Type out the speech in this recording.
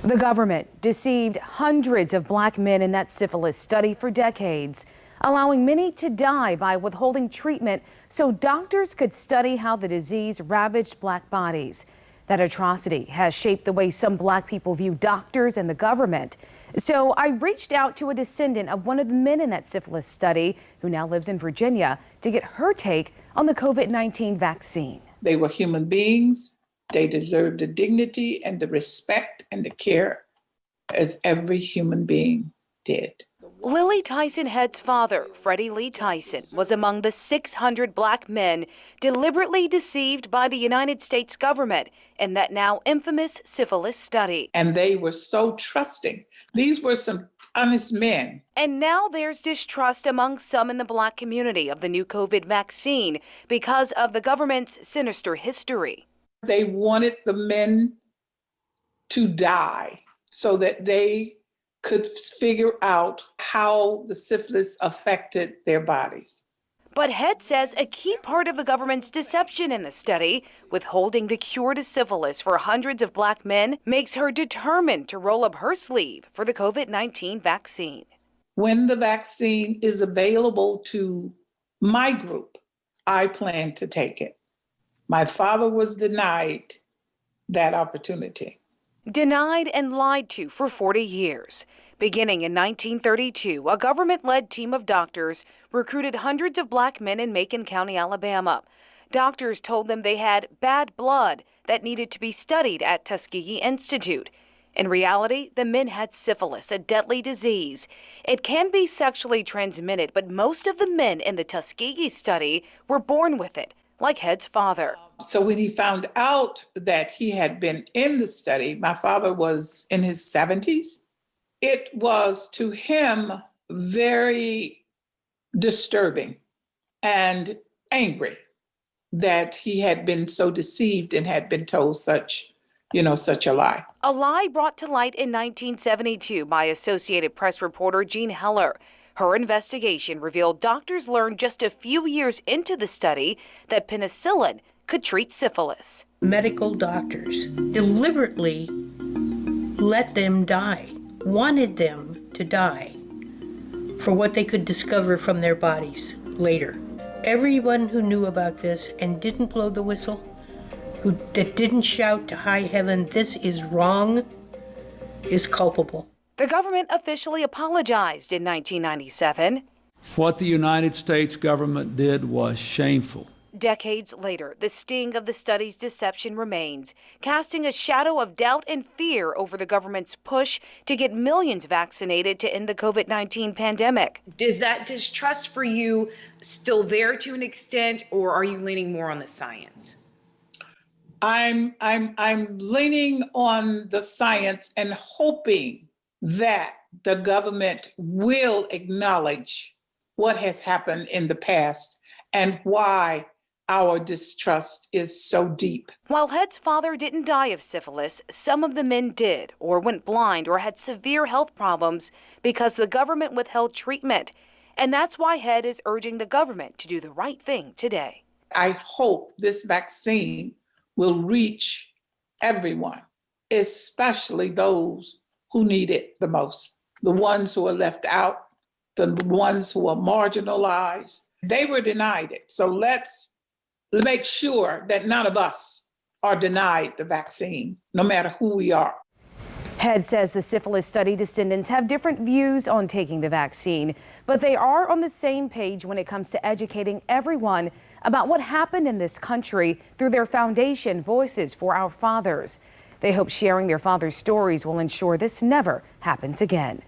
The government deceived hundreds of black men in that syphilis study for decades, allowing many to die by withholding treatment so doctors could study how the disease ravaged black bodies. That atrocity has shaped the way some black people view doctors and the government. So I reached out to a descendant of one of the men in that syphilis study, who now lives in Virginia, to get her take on the COVID-19 vaccine. They were human beings. They deserved the dignity and the respect and the care as every human being did. Lily Tyson Head's father, Freddie Lee Tyson, was among the 600 black men deliberately deceived by the United States government in that now infamous syphilis study. And they were so trusting. These were some honest men. And now there's distrust among some in the black community of the new COVID vaccine because of the government's sinister history. They wanted the men to die so that they could figure out how the syphilis affected their bodies. But Head says a key part of the government's deception in the study, withholding the cure to syphilis for hundreds of black men, makes her determined to roll up her sleeve for the COVID-19 vaccine. When the vaccine is available to my group, I plan to take it. My father was denied that opportunity. Denied and lied to for 40 years. Beginning in 1932, a government-led team of doctors recruited hundreds of black men in Macon County, Alabama. Doctors told them they had bad blood that needed to be studied at Tuskegee Institute. In reality, the men had syphilis, a deadly disease. It can be sexually transmitted, but most of the men in the Tuskegee study were born with it, like Head's father. So when he found out that he had been in the study, my father was in his 70s. It was to him very disturbing and angry that he had been so deceived and had been told such a lie. A lie brought to light in 1972 by Associated Press reporter Jean Heller. Her investigation revealed doctors learned just a few years into the study that penicillin could treat syphilis. Medical doctors deliberately let them die, wanted them to die for what they could discover from their bodies later. Everyone who knew about this and didn't blow the whistle, that didn't shout to high heaven, "This is wrong," is culpable. The government officially apologized in 1997. What the United States government did was shameful. Decades later, the sting of the study's deception remains, casting a shadow of doubt and fear over the government's push to get millions vaccinated to end the COVID-19 pandemic. Is that distrust for you still there to an extent, or are you leaning more on the science? I'm leaning on the science and hoping that the government will acknowledge what has happened in the past and why our distrust is so deep. While Head's father didn't die of syphilis, some of the men did, or went blind, or had severe health problems because the government withheld treatment. And that's why Head is urging the government to do the right thing today. I hope this vaccine will reach everyone, especially those who need it the most, the ones who are left out, the ones who are marginalized. They were denied it. So let's make sure that none of us are denied the vaccine, no matter who we are. Head says the syphilis study descendants have different views on taking the vaccine, but they are on the same page when it comes to educating everyone about what happened in this country through their foundation, Voices for Our Fathers. They hope sharing their fathers' stories will ensure this never happens again.